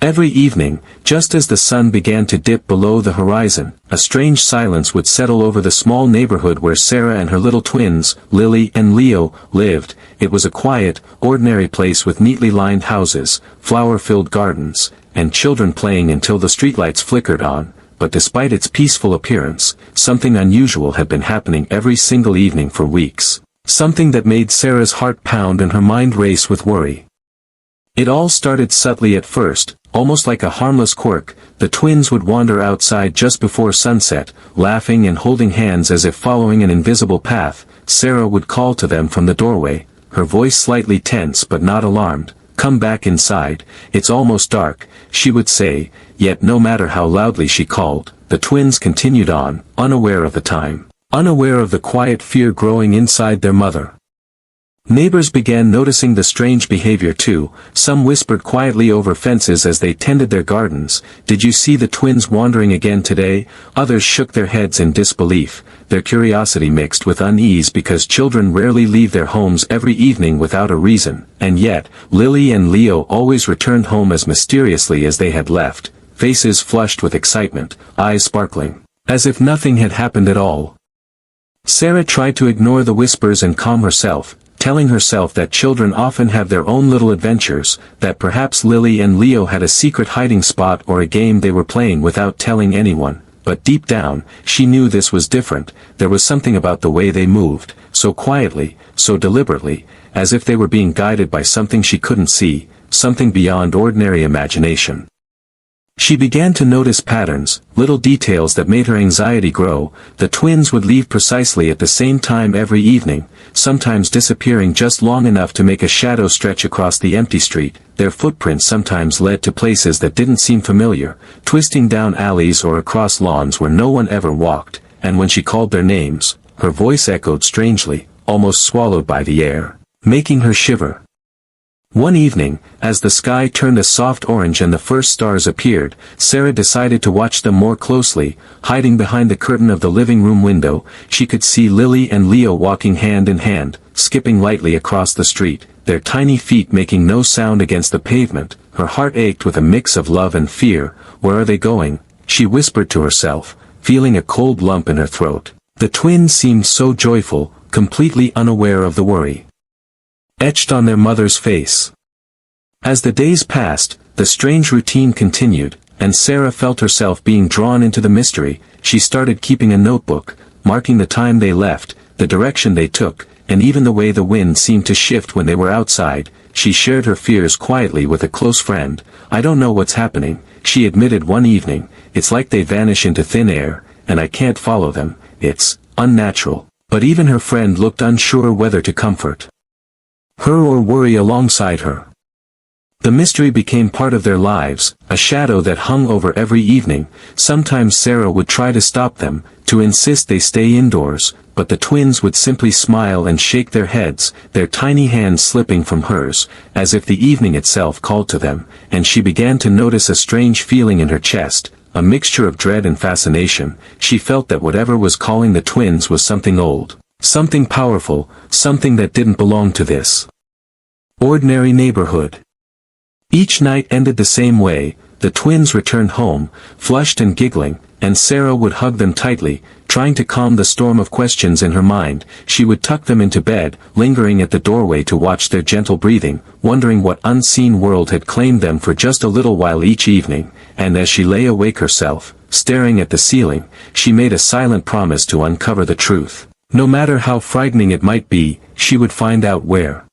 Every evening, just as the sun began to dip below the horizon, a strange silence would settle over the small neighborhood where Sarah and her little twins, Lily and Leo, lived. It was a quiet, ordinary place with neatly lined houses, flower-filled gardens, and children playing until the streetlights flickered on. But despite its peaceful appearance, something unusual had been happening every single evening for weeks. Something that made Sarah's heart pound and her mind race with worry. It all started subtly at first, almost like a harmless quirk. The twins would wander outside just before sunset, laughing and holding hands as if following an invisible path. Sarah would call to them from the doorway, her voice slightly tense but not alarmed. "Come back inside, it's almost dark," she would say, yet no matter how loudly she called, the twins continued on, unaware of the time, unaware of the quiet fear growing inside their mother. Neighbors began noticing the strange behavior too. Some whispered quietly over fences as they tended their gardens, "Did you see the twins wandering again today?" Others shook their heads in disbelief, their curiosity mixed with unease because children rarely leave their homes every evening without a reason. And yet, Lily and Leo always returned home as mysteriously as they had left, faces flushed with excitement, eyes sparkling, as if nothing had happened at all. Sarah tried to ignore the whispers and calm herself, telling herself that children often have their own little adventures, that perhaps Lily and Leo had a secret hiding spot or a game they were playing without telling anyone. But deep down, she knew this was different. There was something about the way they moved, so quietly, so deliberately, as if they were being guided by something she couldn't see, something beyond ordinary imagination. She began to notice patterns, little details that made her anxiety grow. The twins would leave precisely at the same time every evening, sometimes disappearing just long enough to make a shadow stretch across the empty street. Their footprints sometimes led to places that didn't seem familiar, twisting down alleys or across lawns where no one ever walked, and when she called their names, her voice echoed strangely, almost swallowed by the air, making her shiver. One evening, as the sky turned a soft orange and the first stars appeared, Sarah decided to watch them more closely. Hiding behind the curtain of the living room window, she could see Lily and Leo walking hand in hand, skipping lightly across the street, their tiny feet making no sound against the pavement. Her heart ached with a mix of love and fear. "Where are they going?" she whispered to herself, feeling a cold lump in her throat. The twins seemed so joyful, completely unaware of the worry etched on their mother's face. As the days passed, the strange routine continued, and Sarah felt herself being drawn into the mystery. She started keeping a notebook, marking the time they left, the direction they took, and even the way the wind seemed to shift when they were outside. She shared her fears quietly with a close friend. "I don't know what's happening," she admitted one evening. "It's like they vanish into thin air, and I can't follow them. It's unnatural." But even her friend looked unsure whether to comfort her or worry alongside her. The mystery became part of their lives, a shadow that hung over every evening. Sometimes Sarah would try to stop them, to insist they stay indoors, but the twins would simply smile and shake their heads, their tiny hands slipping from hers, as if the evening itself called to them. And she began to notice a strange feeling in her chest, a mixture of dread and fascination. She felt that whatever was calling the twins was something old, something powerful, something that didn't belong to this ordinary neighborhood. Each night ended the same way. The twins returned home, flushed and giggling, and Sarah would hug them tightly, trying to calm the storm of questions in her mind. She would tuck them into bed, lingering at the doorway to watch their gentle breathing, wondering what unseen world had claimed them for just a little while each evening. And as she lay awake herself, staring at the ceiling, she made a silent promise to uncover the truth. No matter how frightening it might be, she would find out where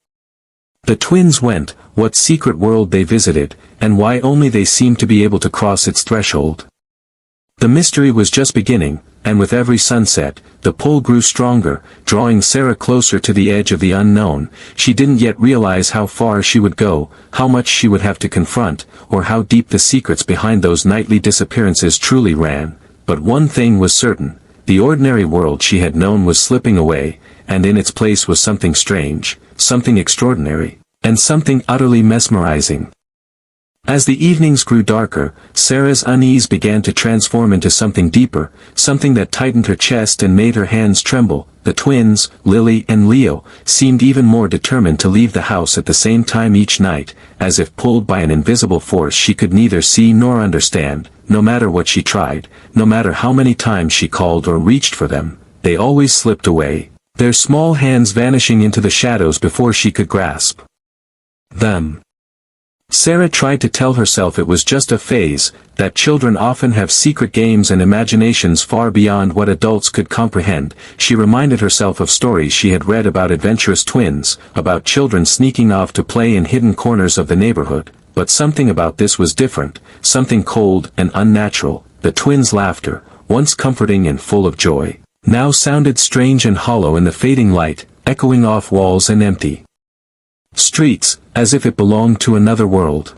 the twins went, what secret world they visited, and why only they seemed to be able to cross its threshold. The mystery was just beginning, and with every sunset, the pull grew stronger, drawing Sarah closer to the edge of the unknown. She didn't yet realize how far she would go, how much she would have to confront, or how deep the secrets behind those nightly disappearances truly ran. But one thing was certain: the ordinary world she had known was slipping away, and in its place was something strange, something extraordinary, and something utterly mesmerizing. As the evenings grew darker, Sarah's unease began to transform into something deeper, something that tightened her chest and made her hands tremble. The twins, Lily and Leo, seemed even more determined to leave the house at the same time each night, as if pulled by an invisible force she could neither see nor understand. No matter what she tried, no matter how many times she called or reached for them, they always slipped away, their small hands vanishing into the shadows before she could grasp them. Sarah tried to tell herself it was just a phase, that children often have secret games and imaginations far beyond what adults could comprehend. She reminded herself of stories she had read about adventurous twins, about children sneaking off to play in hidden corners of the neighborhood, but something about this was different, something cold and unnatural. The twins' laughter, once comforting and full of joy, now sounded strange and hollow in the fading light, echoing off walls and empty streets, as if it belonged to another world.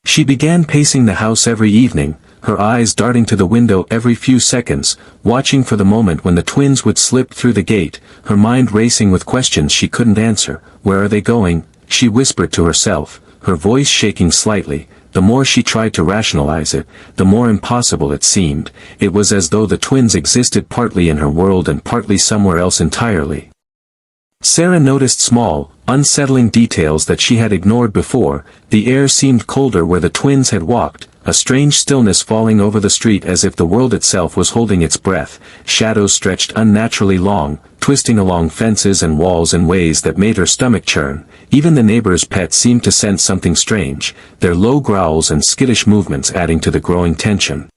She began pacing the house every evening, her eyes darting to the window every few seconds, watching for the moment when the twins would slip through the gate, her mind racing with questions she couldn't answer. Where are they going? She whispered to herself, her voice shaking slightly. The more she tried to rationalize it, the more impossible it seemed. It was as though the twins existed partly in her world and partly somewhere else entirely. Sarah noticed small, unsettling details that she had ignored before. The air seemed colder where the twins had walked, a strange stillness falling over the street as if the world itself was holding its breath. Shadows stretched unnaturally long, twisting along fences and walls in ways that made her stomach churn. Even the neighbors' pets seemed to sense something strange, their low growls and skittish movements adding to the growing tension.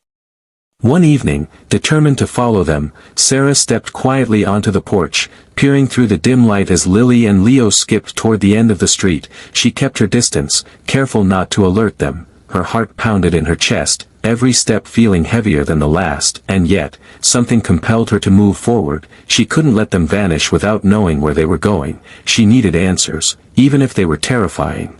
One evening, determined to follow them, Sarah stepped quietly onto the porch, peering through the dim light as Lily and Leo skipped toward the end of the street. She kept her distance, careful not to alert them. Her heart pounded in her chest, every step feeling heavier than the last, and yet, something compelled her to move forward. She couldn't let them vanish without knowing where they were going. She needed answers, even if they were terrifying.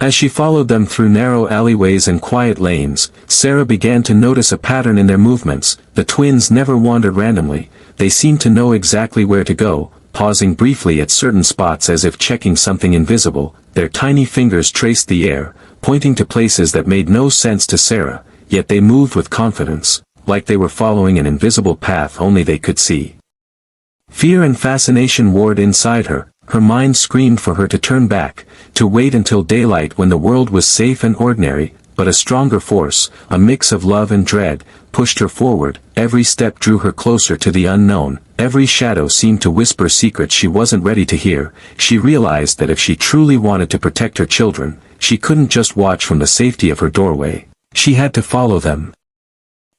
As she followed them through narrow alleyways and quiet lanes, Sarah began to notice a pattern in their movements. The twins never wandered randomly, they seemed to know exactly where to go, pausing briefly at certain spots as if checking something invisible. Their tiny fingers traced the air, pointing to places that made no sense to Sarah, yet they moved with confidence, like they were following an invisible path only they could see. Fear and fascination warred inside her. Her mind screamed for her to turn back, to wait until daylight when the world was safe and ordinary, but a stronger force, a mix of love and dread, pushed her forward. Every step drew her closer to the unknown, every shadow seemed to whisper secrets she wasn't ready to hear. She realized that if she truly wanted to protect her children, she couldn't just watch from the safety of her doorway. She had to follow them.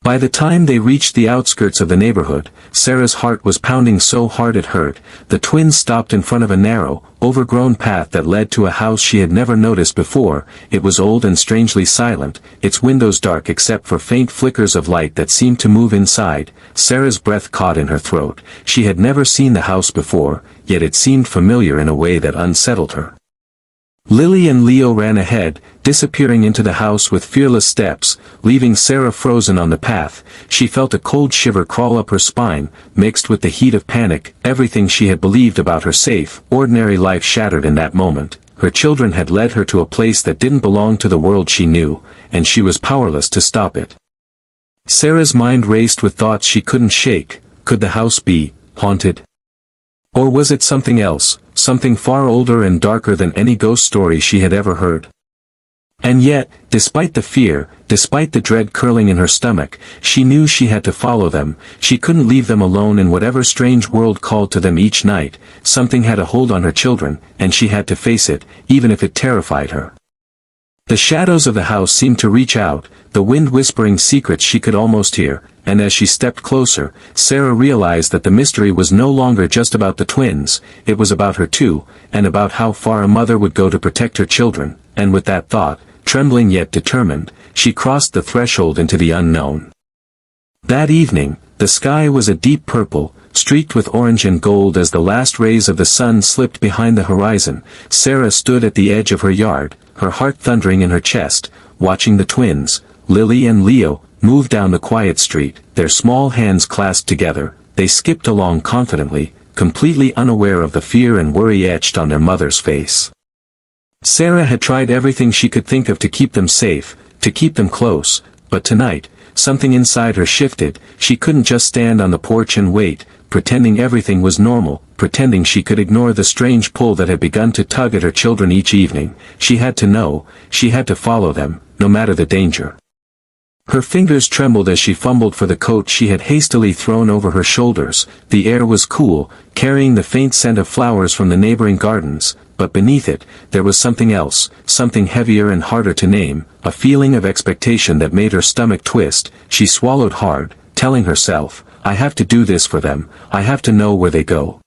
By the time they reached the outskirts of the neighborhood, Sarah's heart was pounding so hard it hurt. The twins stopped in front of a narrow, overgrown path that led to a house she had never noticed before. It was old and strangely silent, its windows dark except for faint flickers of light that seemed to move inside. Sarah's breath caught in her throat. She had never seen the house before, yet it seemed familiar in a way that unsettled her. Lily and Leo ran ahead, disappearing into the house with fearless steps, leaving Sarah frozen on the path. She felt a cold shiver crawl up her spine, mixed with the heat of panic. Everything she had believed about her safe, ordinary life shattered in that moment. Her children had led her to a place that didn't belong to the world she knew, and she was powerless to stop it. Sarah's mind raced with thoughts she couldn't shake. Could the house be haunted? Or was it something else, something far older and darker than any ghost story she had ever heard? And yet, despite the fear, despite the dread curling in her stomach, she knew she had to follow them. She couldn't leave them alone in whatever strange world called to them each night. Something had a hold on her children, and she had to face it, even if it terrified her. The shadows of the house seemed to reach out, the wind whispering secrets she could almost hear, and as she stepped closer, Sarah realized that the mystery was no longer just about the twins, it was about her too, and about how far a mother would go to protect her children. And with that thought, trembling yet determined, she crossed the threshold into the unknown. That evening, the sky was a deep purple, streaked with orange and gold as the last rays of the sun slipped behind the horizon. Sarah stood at the edge of her yard, her heart thundering in her chest, watching the twins, Lily and Leo, move down the quiet street. Their small hands clasped together, they skipped along confidently, completely unaware of the fear and worry etched on their mother's face. Sarah had tried everything she could think of to keep them safe, to keep them close, but tonight, something inside her shifted. She couldn't just stand on the porch and wait, pretending everything was normal, pretending she could ignore the strange pull that had begun to tug at her children each evening. She had to know, she had to follow them, no matter the danger. Her fingers trembled as she fumbled for the coat she had hastily thrown over her shoulders. The air was cool, carrying the faint scent of flowers from the neighboring gardens, but beneath it, there was something else, something heavier and harder to name, a feeling of expectation that made her stomach twist. She swallowed hard, telling herself, I have to do this for them, I have to know where they go.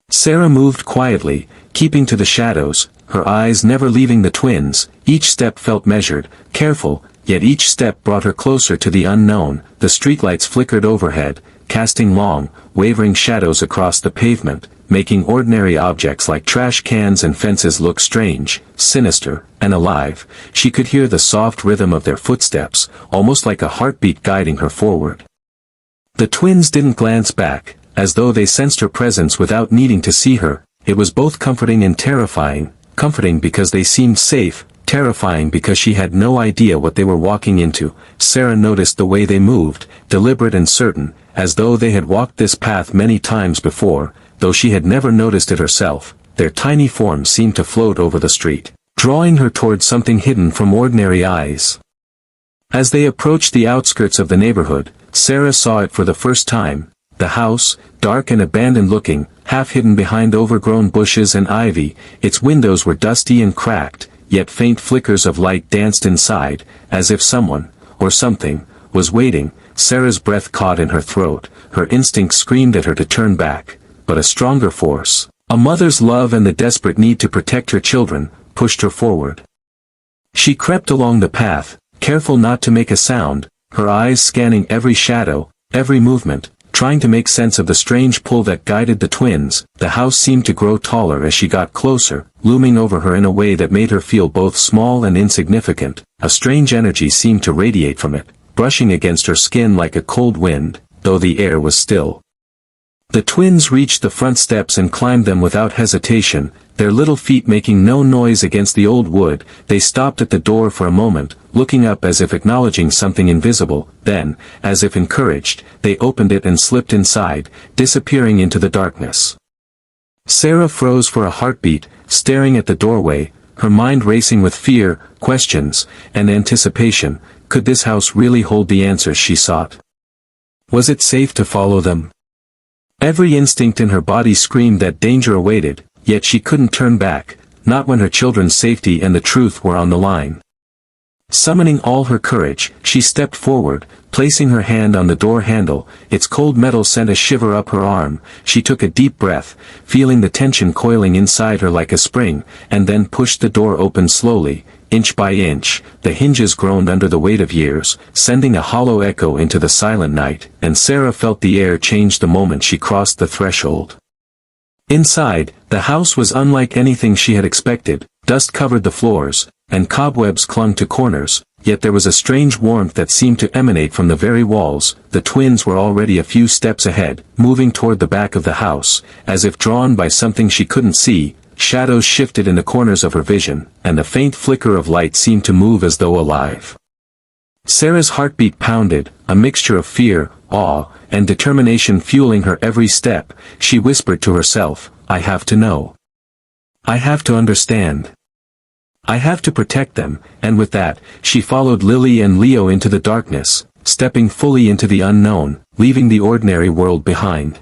Sarah moved quietly, keeping to the shadows, her eyes never leaving the twins. Each step felt measured, careful, yet each step brought her closer to the unknown. The streetlights flickered overhead, casting long, wavering shadows across the pavement, making ordinary objects like trash cans and fences look strange, sinister, and alive. She could hear the soft rhythm of their footsteps, almost like a heartbeat guiding her forward. The twins didn't glance back, as though they sensed her presence without needing to see her. It was both comforting and terrifying, comforting because they seemed safe, terrifying because she had no idea what they were walking into. Sarah noticed the way they moved, deliberate and certain, as though they had walked this path many times before, though she had never noticed it herself. Their tiny forms seemed to float over the street, drawing her towards something hidden from ordinary eyes. As they approached the outskirts of the neighborhood, Sarah saw it for the first time. The house, dark and abandoned-looking, half hidden behind overgrown bushes and ivy. Its windows were dusty and cracked, yet faint flickers of light danced inside, as if someone, or something, was waiting. Sarah's breath caught in her throat, her instinct screamed at her to turn back, but a stronger force, a mother's love and the desperate need to protect her children, pushed her forward. She crept along the path, careful not to make a sound, her eyes scanning every shadow, every movement, trying to make sense of the strange pull that guided the twins. The house seemed to grow taller as she got closer, looming over her in a way that made her feel both small and insignificant. A strange energy seemed to radiate from it, brushing against her skin like a cold wind, though the air was still. The twins reached the front steps and climbed them without hesitation, their little feet making no noise against the old wood. They stopped at the door for a moment, looking up as if acknowledging something invisible. Then, as if encouraged, they opened it and slipped inside, disappearing into the darkness. Sarah froze for a heartbeat, staring at the doorway, her mind racing with fear, questions, and anticipation. Could this house really hold the answers she sought? Was it safe to follow them? Every instinct in her body screamed that danger awaited, yet she couldn't turn back, not when her children's safety and the truth were on the line. Summoning all her courage, she stepped forward, placing her hand on the door handle. Its cold metal sent a shiver up her arm. She took a deep breath, feeling the tension coiling inside her like a spring, and then pushed the door open slowly, inch by inch. The hinges groaned under the weight of years, sending a hollow echo into the silent night, and Sarah felt the air change the moment she crossed the threshold. Inside, the house was unlike anything she had expected. Dust covered the floors, and cobwebs clung to corners, yet there was a strange warmth that seemed to emanate from the very walls. The twins were already a few steps ahead, moving toward the back of the house, as if drawn by something she couldn't see. Shadows shifted in the corners of her vision, and the faint flicker of light seemed to move as though alive. Sarah's heartbeat pounded, a mixture of fear, awe, and determination fueling her every step. She whispered to herself, I have to know. I have to understand. I have to protect them. And with that, she followed Lily and Leo into the darkness, stepping fully into the unknown, leaving the ordinary world behind.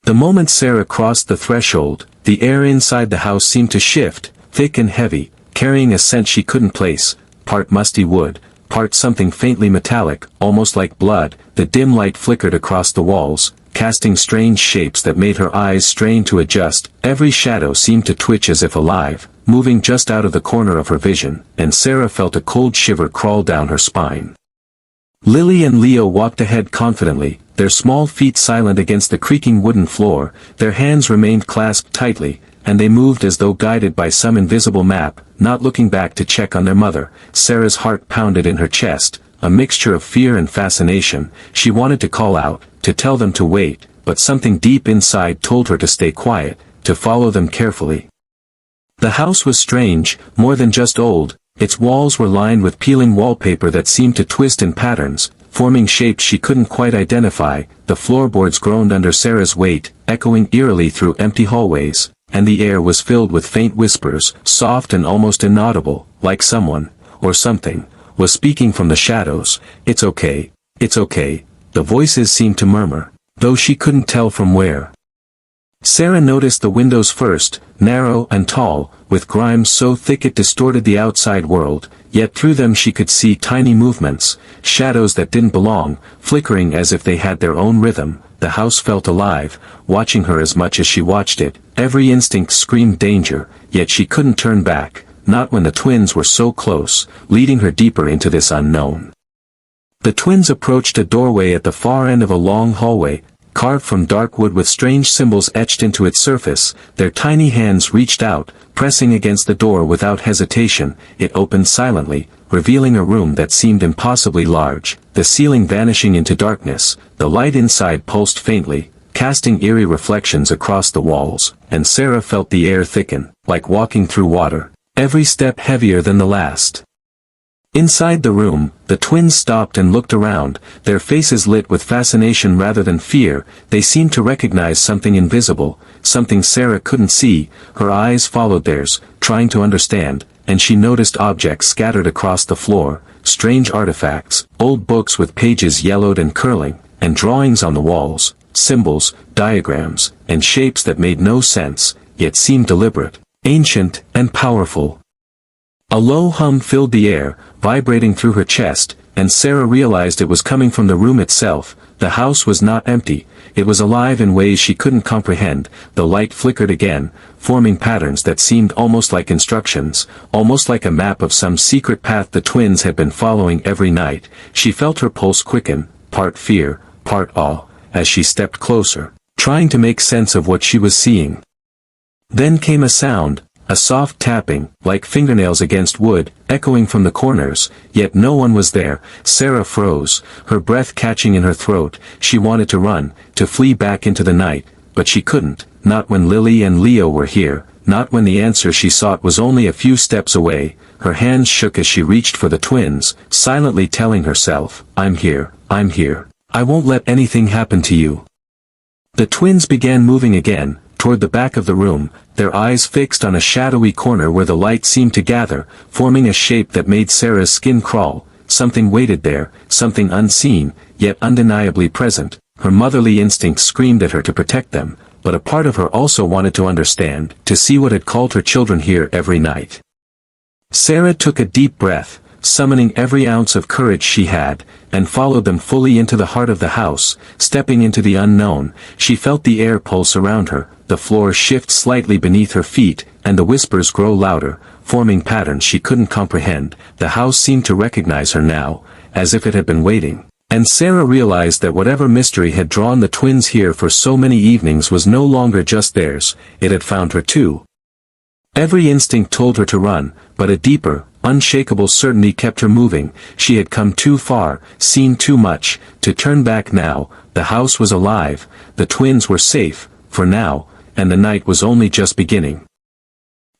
The moment Sarah crossed the threshold, the air inside the house seemed to shift, thick and heavy, carrying a scent she couldn't place, part musty wood, part something faintly metallic, almost like blood. The dim light flickered across the walls, casting strange shapes that made her eyes strain to adjust. Every shadow seemed to twitch as if alive, moving just out of the corner of her vision, and Sarah felt a cold shiver crawl down her spine. Lily and Leo walked ahead confidently, their small feet silent against the creaking wooden floor. Their hands remained clasped tightly, and they moved as though guided by some invisible map, not looking back to check on their mother. Sarah's heart pounded in her chest, a mixture of fear and fascination. She wanted to call out, to tell them to wait, but something deep inside told her to stay quiet, to follow them carefully. The house was strange, more than just old. Its walls were lined with peeling wallpaper that seemed to twist in patterns, forming shapes she couldn't quite identify. The floorboards groaned under Sarah's weight, echoing eerily through empty hallways, and the air was filled with faint whispers, soft and almost inaudible, like someone, or something, was speaking from the shadows. "It's okay. It's okay," the voices seemed to murmur, though she couldn't tell from where. Sarah noticed the windows first, narrow and tall, with grime so thick it distorted the outside world, yet through them she could see tiny movements, shadows that didn't belong, flickering as if they had their own rhythm. The house felt alive, watching her as much as she watched it. Every instinct screamed danger, yet she couldn't turn back, not when the twins were so close, leading her deeper into this unknown. The twins approached a doorway at the far end of a long hallway, carved from dark wood with strange symbols etched into its surface. Their tiny hands reached out, pressing against the door without hesitation. It opened silently, revealing a room that seemed impossibly large, the ceiling vanishing into darkness. The light inside pulsed faintly, casting eerie reflections across the walls, and Sarah felt the air thicken, like walking through water, every step heavier than the last. Inside the room, the twins stopped and looked around, their faces lit with fascination rather than fear. They seemed to recognize something invisible, something Sarah couldn't see. Her eyes followed theirs, trying to understand, and she noticed objects scattered across the floor, strange artifacts, old books with pages yellowed and curling, and drawings on the walls, symbols, diagrams, and shapes that made no sense, yet seemed deliberate, ancient, and powerful. A low hum filled the air, vibrating through her chest, and Sarah realized it was coming from the room itself. The house was not empty, it was alive in ways she couldn't comprehend. The light flickered again, forming patterns that seemed almost like instructions, almost like a map of some secret path the twins had been following every night. She felt her pulse quicken, part fear, part awe, as she stepped closer, trying to make sense of what she was seeing. Then came a sound, a soft tapping, like fingernails against wood, echoing from the corners, yet no one was there. Sarah froze, her breath catching in her throat. She wanted to run, to flee back into the night, but she couldn't, not when Lily and Leo were here, not when the answer she sought was only a few steps away. Her hands shook as she reached for the twins, silently telling herself, I'm here, I won't let anything happen to you." The twins began moving again, toward the back of the room, their eyes fixed on a shadowy corner where the light seemed to gather, forming a shape that made Sarah's skin crawl. Something waited there, something unseen, yet undeniably present. Her motherly instinct screamed at her to protect them, but a part of her also wanted to understand, to see what had called her children here every night. Sarah took a deep breath, summoning every ounce of courage she had, and followed them fully into the heart of the house. Stepping into the unknown, she felt the air pulse around her, the floor shift slightly beneath her feet, and the whispers grow louder, forming patterns she couldn't comprehend. The house seemed to recognize her now, as if it had been waiting. And Sarah realized that whatever mystery had drawn the twins here for so many evenings was no longer just theirs, it had found her too. Every instinct told her to run, but a deeper, unshakable certainty kept her moving. She had come too far, seen too much, to turn back now. The house was alive, the twins were safe, for now, and the night was only just beginning.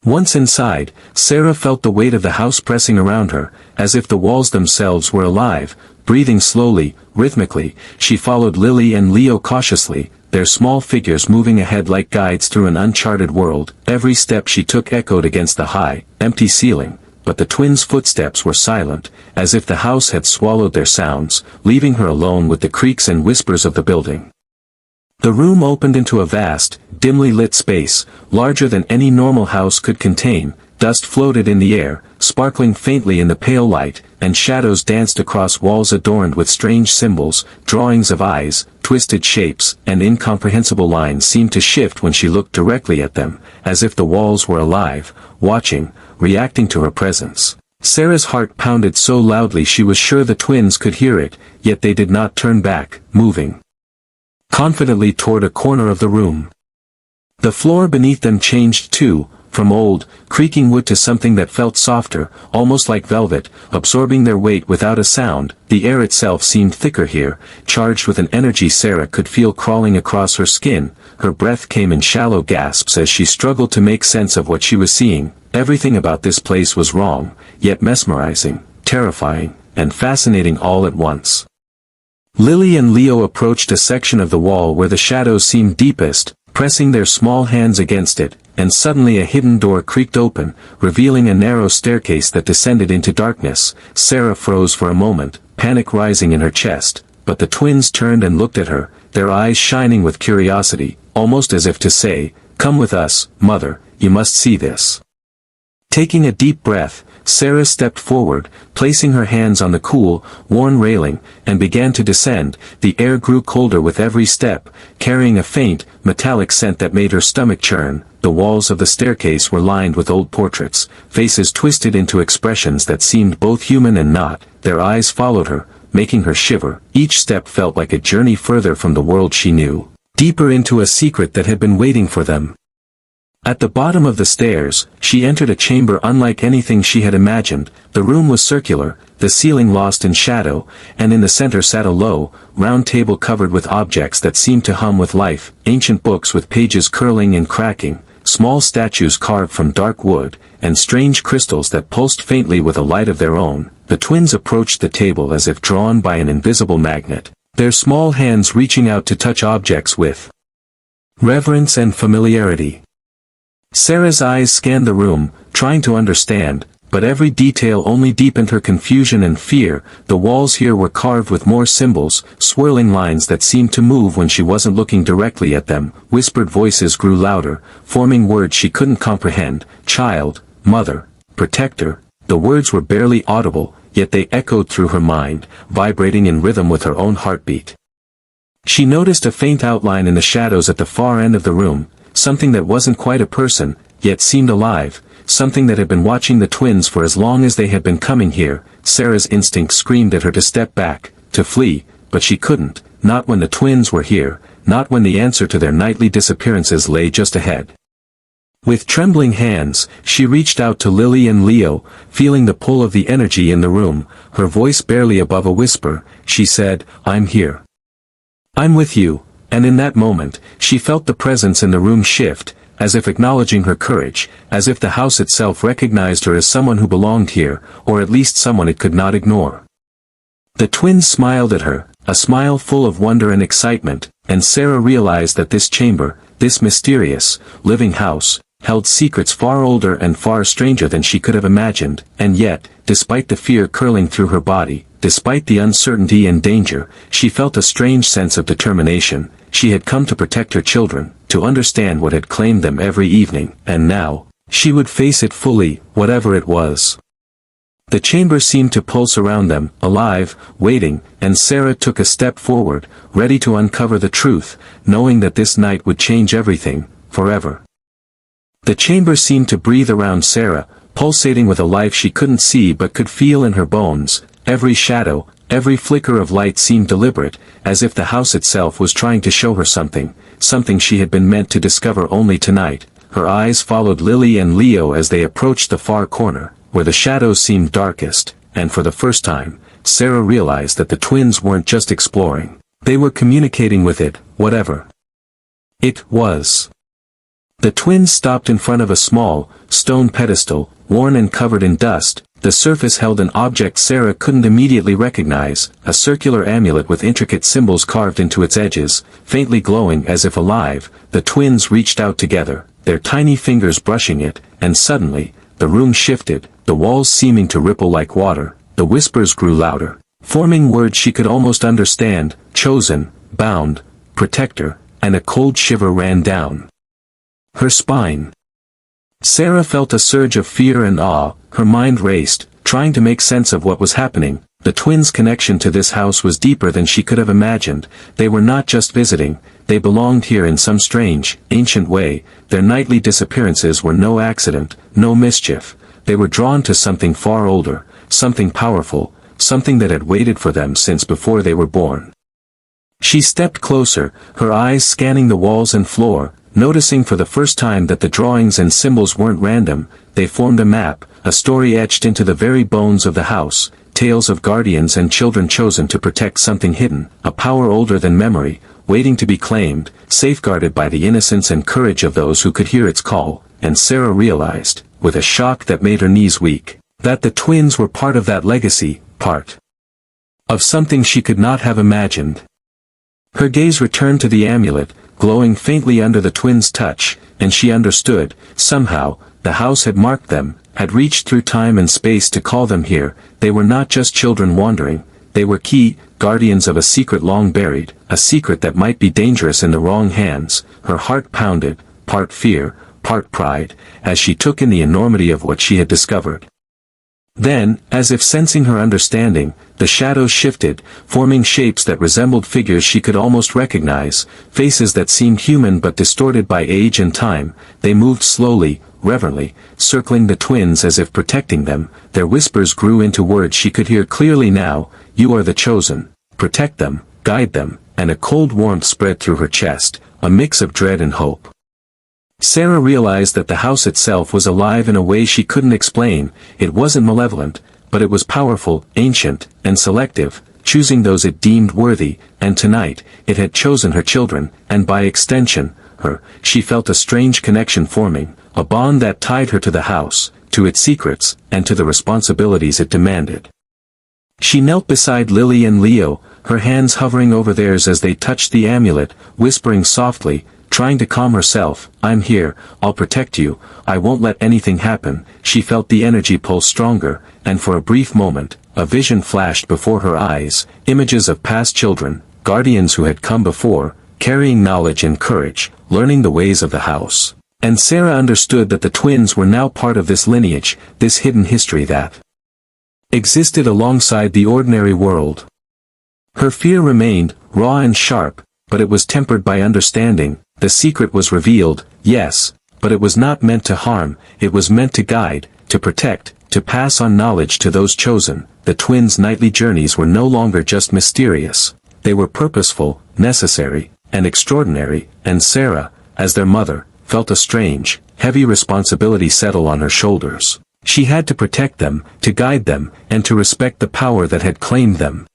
Once inside, Sarah felt the weight of the house pressing around her, as if the walls themselves were alive. Breathing slowly, rhythmically, she followed Lily and Leo cautiously, their small figures moving ahead like guides through an uncharted world. Every step she took echoed against the high, empty ceiling, but the twins' footsteps were silent, as if the house had swallowed their sounds, leaving her alone with the creaks and whispers of the building. The room opened into a vast, dimly lit space, larger than any normal house could contain. Dust floated in the air, sparkling faintly in the pale light, and shadows danced across walls adorned with strange symbols. Drawings of eyes, twisted shapes, and incomprehensible lines seemed to shift when she looked directly at them, as if the walls were alive, watching, reacting to her presence. Sarah's heart pounded so loudly she was sure the twins could hear it, yet they did not turn back, moving confidently toward a corner of the room. The floor beneath them changed too, from old, creaking wood to something that felt softer, almost like velvet, absorbing their weight without a sound. The air itself seemed thicker here, charged with an energy Sarah could feel crawling across her skin. Her breath came in shallow gasps as she struggled to make sense of what she was seeing. Everything about this place was wrong, yet mesmerizing, terrifying, and fascinating all at once. Lily and Leo approached a section of the wall where the shadows seemed deepest, pressing their small hands against it, and suddenly a hidden door creaked open, revealing a narrow staircase that descended into darkness. Sarah froze for a moment, panic rising in her chest, but the twins turned and looked at her, their eyes shining with curiosity, almost as if to say, "Come with us, Mother, you must see this." Taking a deep breath, Sarah stepped forward, placing her hands on the cool, worn railing, and began to descend. The air grew colder with every step, carrying a faint, metallic scent that made her stomach churn. The walls of the staircase were lined with old portraits, faces twisted into expressions that seemed both human and not. Their eyes followed her, making her shiver. Each step felt like a journey further from the world she knew, deeper into a secret that had been waiting for them. At the bottom of the stairs, she entered a chamber unlike anything she had imagined. The room was circular, the ceiling lost in shadow, and in the center sat a low, round table covered with objects that seemed to hum with life, ancient books with pages curling and cracking, small statues carved from dark wood, and strange crystals that pulsed faintly with a light of their own. The twins approached the table as if drawn by an invisible magnet, their small hands reaching out to touch objects with reverence and familiarity. Sarah's eyes scanned the room, trying to understand, but every detail only deepened her confusion and fear. The walls here were carved with more symbols, swirling lines that seemed to move when she wasn't looking directly at them. Whispered voices grew louder, forming words she couldn't comprehend. Child, mother, protector. The words were barely audible, yet they echoed through her mind, vibrating in rhythm with her own heartbeat. She noticed a faint outline in the shadows at the far end of the room, something that wasn't quite a person, yet seemed alive, something that had been watching the twins for as long as they had been coming here. Sarah's instinct screamed at her to step back, to flee, but she couldn't, not when the twins were here, not when the answer to their nightly disappearances lay just ahead. With trembling hands, she reached out to Lily and Leo, feeling the pull of the energy in the room, her voice barely above a whisper. She said, "I'm here. I'm with you." And in that moment, she felt the presence in the room shift, as if acknowledging her courage, as if the house itself recognized her as someone who belonged here, or at least someone it could not ignore. The twins smiled at her, a smile full of wonder and excitement, and Sarah realized that this chamber, this mysterious, living house, held secrets far older and far stranger than she could have imagined. And yet, despite the fear curling through her body, despite the uncertainty and danger, she felt a strange sense of determination. She had come to protect her children, to understand what had claimed them every evening, and now, she would face it fully, whatever it was. The chamber seemed to pulse around them, alive, waiting, and Sarah took a step forward, ready to uncover the truth, knowing that this night would change everything, forever. The chamber seemed to breathe around Sarah, pulsating with a life she couldn't see but could feel in her bones. Every shadow, every flicker of light seemed deliberate, as if the house itself was trying to show her something, something she had been meant to discover only tonight. Her eyes followed Lily and Leo as they approached the far corner, where the shadows seemed darkest, and for the first time, Sarah realized that the twins weren't just exploring. They were communicating with it, whatever it was. The twins stopped in front of a small, stone pedestal, worn and covered in dust. The surface held an object Sarah couldn't immediately recognize, a circular amulet with intricate symbols carved into its edges, faintly glowing as if alive. The twins reached out together, their tiny fingers brushing it, and suddenly, the room shifted, the walls seeming to ripple like water. The whispers grew louder, forming words she could almost understand: chosen, bound, protector, and a cold shiver ran down her spine. Sarah felt a surge of fear and awe. Her mind raced, trying to make sense of what was happening. The twins' connection to this house was deeper than she could have imagined. They were not just visiting, they belonged here in some strange, ancient way. Their nightly disappearances were no accident, no mischief. They were drawn to something far older, something powerful, something that had waited for them since before they were born. She stepped closer, her eyes scanning the walls and floor, Noticing for the first time that the drawings and symbols weren't random, they formed a map, a story etched into the very bones of the house, tales of guardians and children chosen to protect something hidden, a power older than memory, waiting to be claimed, safeguarded by the innocence and courage of those who could hear its call. And Sarah realized, with a shock that made her knees weak, that the twins were part of that legacy, part of something she could not have imagined. Her gaze returned to the amulet, glowing faintly under the twins' touch, and she understood, somehow, the house had marked them, had reached through time and space to call them here. They were not just children wandering, they were key guardians of a secret long buried, a secret that might be dangerous in the wrong hands. Her heart pounded, part fear, part pride, as she took in the enormity of what she had discovered. Then, as if sensing her understanding, the shadows shifted, forming shapes that resembled figures she could almost recognize, faces that seemed human but distorted by age and time. They moved slowly, reverently, circling the twins as if protecting them. Their whispers grew into words she could hear clearly now. "You are the chosen. Protect them, guide them," and a cold warmth spread through her chest, a mix of dread and hope. Sarah realized that the house itself was alive in a way she couldn't explain. It wasn't malevolent, but it was powerful, ancient, and selective, choosing those it deemed worthy, and tonight, it had chosen her children, and by extension, her. She felt a strange connection forming, a bond that tied her to the house, to its secrets, and to the responsibilities it demanded. She knelt beside Lily and Leo, her hands hovering over theirs as they touched the amulet, whispering softly, trying to calm herself, "I'm here, I'll protect you, I won't let anything happen." She felt the energy pulse stronger, and for a brief moment, a vision flashed before her eyes, images of past children, guardians who had come before, carrying knowledge and courage, learning the ways of the house. And Sarah understood that the twins were now part of this lineage, this hidden history that existed alongside the ordinary world. Her fear remained, raw and sharp, but it was tempered by understanding. The secret was revealed, yes, but it was not meant to harm, it was meant to guide, to protect, to pass on knowledge to those chosen. The twins' nightly journeys were no longer just mysterious, they were purposeful, necessary, and extraordinary, and Sarah, as their mother, felt a strange, heavy responsibility settle on her shoulders. She had to protect them, to guide them, and to respect the power that had claimed them.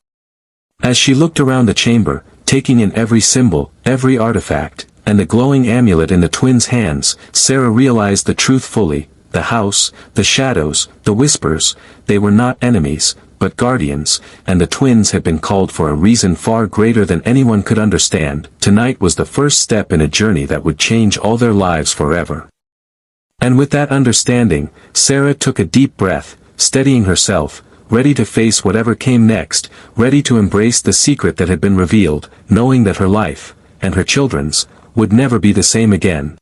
As she looked around the chamber, taking in every symbol, every artifact, and the glowing amulet in the twins' hands, Sarah realized the truth fully. The house, the shadows, the whispers, they were not enemies, but guardians, and the twins had been called for a reason far greater than anyone could understand. Tonight was the first step in a journey that would change all their lives forever. And with that understanding, Sarah took a deep breath, steadying herself, ready to face whatever came next, ready to embrace the secret that had been revealed, knowing that her life, and her children's, would never be the same again.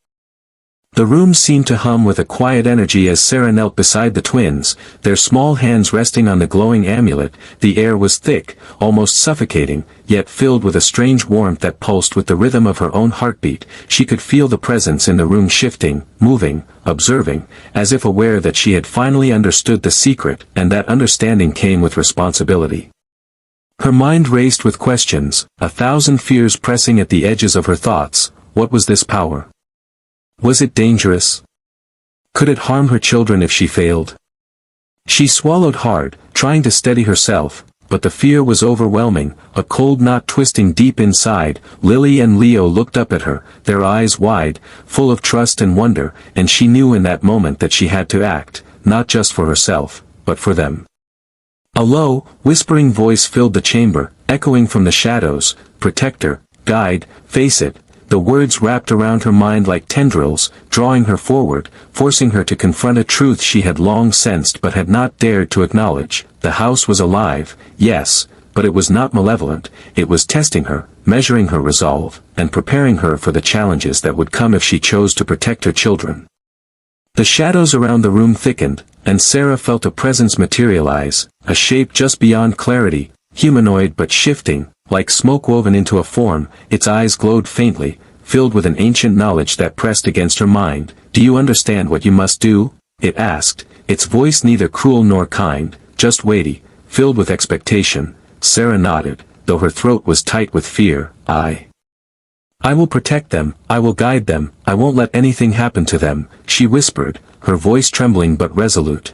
The room seemed to hum with a quiet energy as Sarah knelt beside the twins, their small hands resting on the glowing amulet. The air was thick, almost suffocating, yet filled with a strange warmth that pulsed with the rhythm of her own heartbeat. She could feel the presence in the room shifting, moving, observing, as if aware that she had finally understood the secret, and that understanding came with responsibility. Her mind raced with questions, 1,000 fears pressing at the edges of her thoughts. What was this power? Was it dangerous? Could it harm her children if she failed? She swallowed hard, trying to steady herself, but the fear was overwhelming, a cold knot twisting deep inside. Lily and Leo looked up at her, their eyes wide, full of trust and wonder, and she knew in that moment that she had to act, not just for herself, but for them. A low, whispering voice filled the chamber, echoing from the shadows, "Protector, guide, face it." The words wrapped around her mind like tendrils, drawing her forward, forcing her to confront a truth she had long sensed but had not dared to acknowledge. The house was alive, yes, but it was not malevolent. It was testing her, measuring her resolve, and preparing her for the challenges that would come if she chose to protect her children. The shadows around the room thickened, and Sarah felt a presence materialize, a shape just beyond clarity, humanoid but shifting, like smoke woven into a form. Its eyes glowed faintly, filled with an ancient knowledge that pressed against her mind. "Do you understand what you must do?" it asked, its voice neither cruel nor kind, just weighty, filled with expectation. Sarah nodded, though her throat was tight with fear. "I will protect them, I will guide them, I won't let anything happen to them," she whispered, her voice trembling but resolute.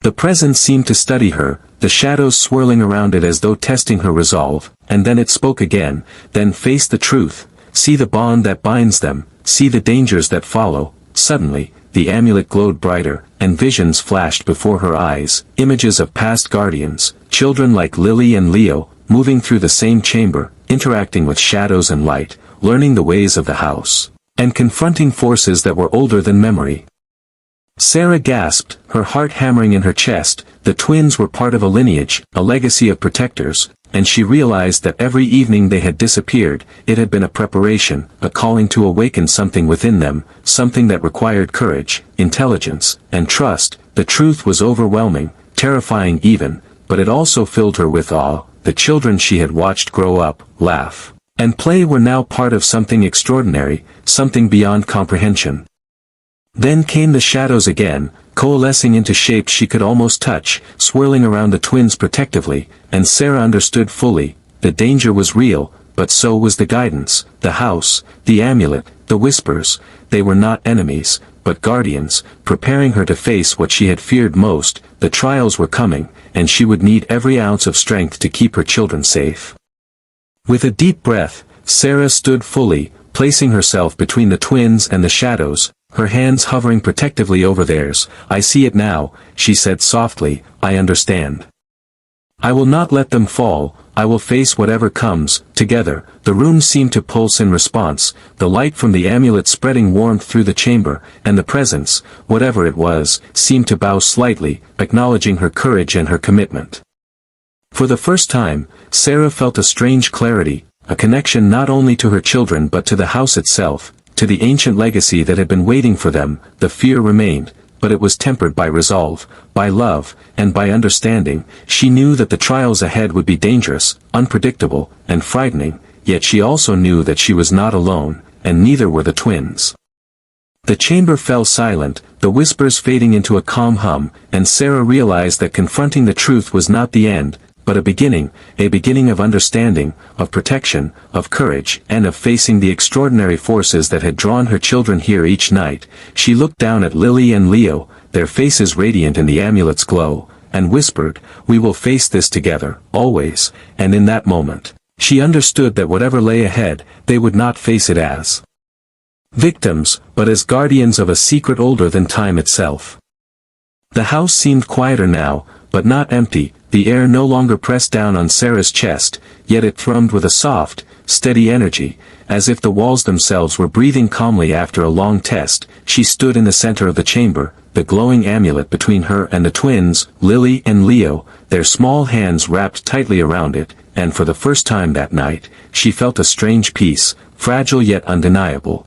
The presence seemed to study her, the shadows swirling around it as though testing her resolve, and then it spoke again, "Then face the truth, see the bond that binds them, see the dangers that follow." Suddenly, the amulet glowed brighter, and visions flashed before her eyes, images of past guardians, children like Lily and Leo, moving through the same chamber, interacting with shadows and light, learning the ways of the house, and confronting forces that were older than memory. Sarah gasped, her heart hammering in her chest. The twins were part of a lineage, a legacy of protectors, and she realized that every evening they had disappeared, it had been a preparation, a calling to awaken something within them, something that required courage, intelligence, and trust. The truth was overwhelming, terrifying even, but it also filled her with awe. The children she had watched grow up, laugh, and play were now part of something extraordinary, something beyond comprehension. Then came the shadows again, coalescing into shapes she could almost touch, swirling around the twins protectively, and Sarah understood fully. The danger was real, but so was the guidance, the house, the amulet, the whispers. They were not enemies, but guardians, preparing her to face what she had feared most. The trials were coming, and she would need every ounce of strength to keep her children safe. With a deep breath, Sarah stood fully, placing herself between the twins and the shadows, her hands hovering protectively over theirs. "I see it now," she said softly, "I understand. I will not let them fall, I will face whatever comes." Together, the room seemed to pulse in response, the light from the amulet spreading warmth through the chamber, and the presence, whatever it was, seemed to bow slightly, acknowledging her courage and her commitment. For the first time, Sarah felt a strange clarity, a connection not only to her children but to the house itself, to the ancient legacy that had been waiting for them. The fear remained, but it was tempered by resolve, by love, and by understanding. She knew that the trials ahead would be dangerous, unpredictable, and frightening, yet she also knew that she was not alone, and neither were the twins. The chamber fell silent, the whispers fading into a calm hum, and Sarah realized that confronting the truth was not the end, but a beginning of understanding, of protection, of courage, and of facing the extraordinary forces that had drawn her children here each night. She looked down at Lily and Leo, their faces radiant in the amulet's glow, and whispered, "We will face this together, always." And in that moment, she understood that whatever lay ahead, they would not face it as victims, but as guardians of a secret older than time itself. The house seemed quieter now, but not empty. The air no longer pressed down on Sarah's chest, yet it thrummed with a soft, steady energy, as if the walls themselves were breathing calmly after a long test. She stood in the center of the chamber, the glowing amulet between her and the twins, Lily and Leo, their small hands wrapped tightly around it, and for the first time that night, she felt a strange peace, fragile yet undeniable.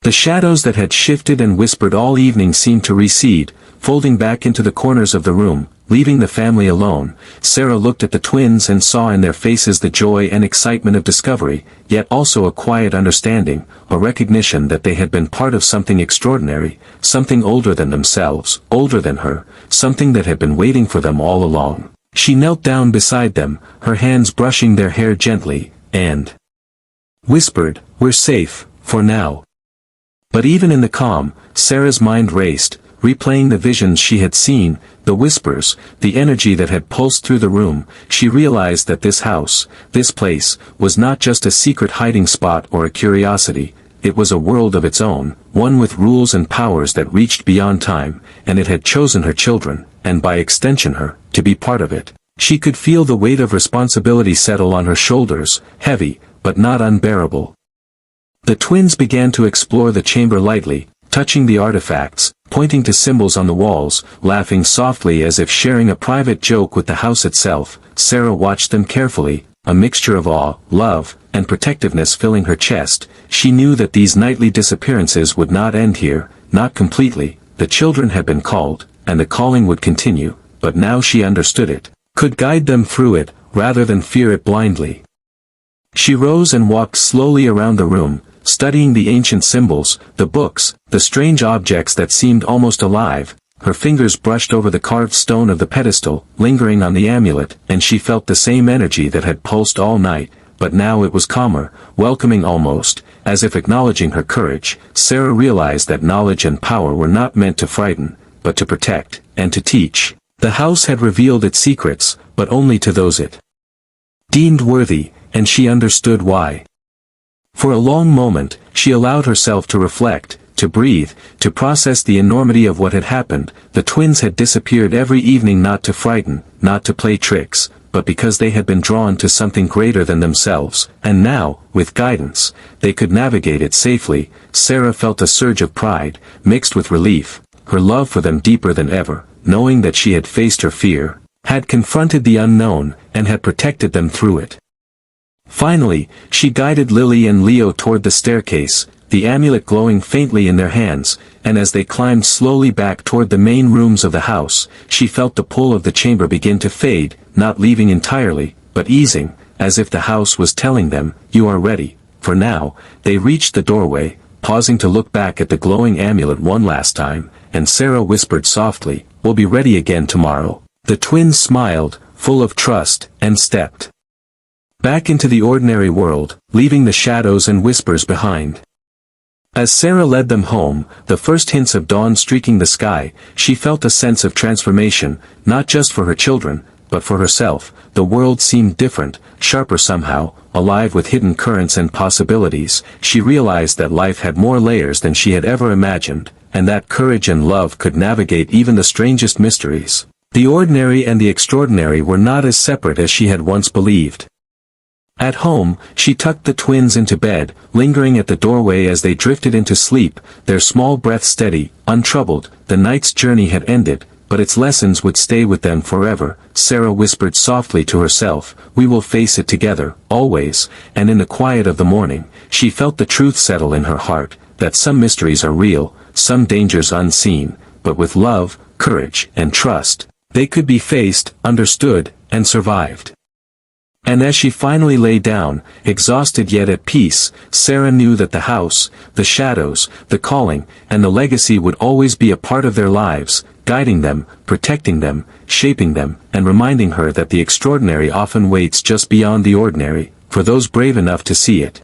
The shadows that had shifted and whispered all evening seemed to recede, folding back into the corners of the room, leaving the family alone. Sarah looked at the twins and saw in their faces the joy and excitement of discovery, yet also a quiet understanding, a recognition that they had been part of something extraordinary, something older than themselves, older than her, something that had been waiting for them all along. She knelt down beside them, her hands brushing their hair gently, and whispered, "We're safe, for now." But even in the calm, Sarah's mind raced, replaying the visions she had seen, the whispers, the energy that had pulsed through the room. She realized that this house, this place, was not just a secret hiding spot or a curiosity. It was a world of its own, one with rules and powers that reached beyond time, and it had chosen her children, and by extension her, to be part of it. She could feel the weight of responsibility settle on her shoulders, heavy, but not unbearable. The twins began to explore the chamber lightly, touching the artifacts, pointing to symbols on the walls, laughing softly as if sharing a private joke with the house itself. Sarah watched them carefully, a mixture of awe, love, and protectiveness filling her chest. She knew that these nightly disappearances would not end here, not completely. The children had been called, and the calling would continue, but now she understood it, could guide them through it, rather than fear it blindly. She rose and walked slowly around the room, studying the ancient symbols, the books, the strange objects that seemed almost alive. Her fingers brushed over the carved stone of the pedestal, lingering on the amulet, and she felt the same energy that had pulsed all night, but now it was calmer, welcoming almost, as if acknowledging her courage. Sarah realized that knowledge and power were not meant to frighten, but to protect, and to teach. The house had revealed its secrets, but only to those it deemed worthy, and she understood why. For a long moment, she allowed herself to reflect, to breathe, to process the enormity of what had happened. The twins had disappeared every evening, not to frighten, not to play tricks, but because they had been drawn to something greater than themselves, and now, with guidance, they could navigate it safely. Sarah felt a surge of pride, mixed with relief, her love for them deeper than ever, knowing that she had faced her fear, had confronted the unknown, and had protected them through it. Finally, she guided Lily and Leo toward the staircase, the amulet glowing faintly in their hands, and as they climbed slowly back toward the main rooms of the house, she felt the pull of the chamber begin to fade, not leaving entirely, but easing, as if the house was telling them, "You are ready." For now, they reached the doorway, pausing to look back at the glowing amulet one last time, and Sarah whispered softly, "We'll be ready again tomorrow." The twins smiled, full of trust, and stepped back into the ordinary world, leaving the shadows and whispers behind. As Sarah led them home, the first hints of dawn streaking the sky, she felt a sense of transformation, not just for her children, but for herself. The world seemed different, sharper somehow, alive with hidden currents and possibilities. She realized that life had more layers than she had ever imagined, and that courage and love could navigate even the strangest mysteries. The ordinary and the extraordinary were not as separate as she had once believed. At home, she tucked the twins into bed, lingering at the doorway as they drifted into sleep, their small breath steady, untroubled. The night's journey had ended, but its lessons would stay with them forever. Sarah whispered softly to herself, "We will face it together, always," and in the quiet of the morning, she felt the truth settle in her heart, that some mysteries are real, some dangers unseen, but with love, courage, and trust, they could be faced, understood, and survived. And as she finally lay down, exhausted yet at peace, Sarah knew that the house, the shadows, the calling, and the legacy would always be a part of their lives, guiding them, protecting them, shaping them, and reminding her that the extraordinary often waits just beyond the ordinary, for those brave enough to see it.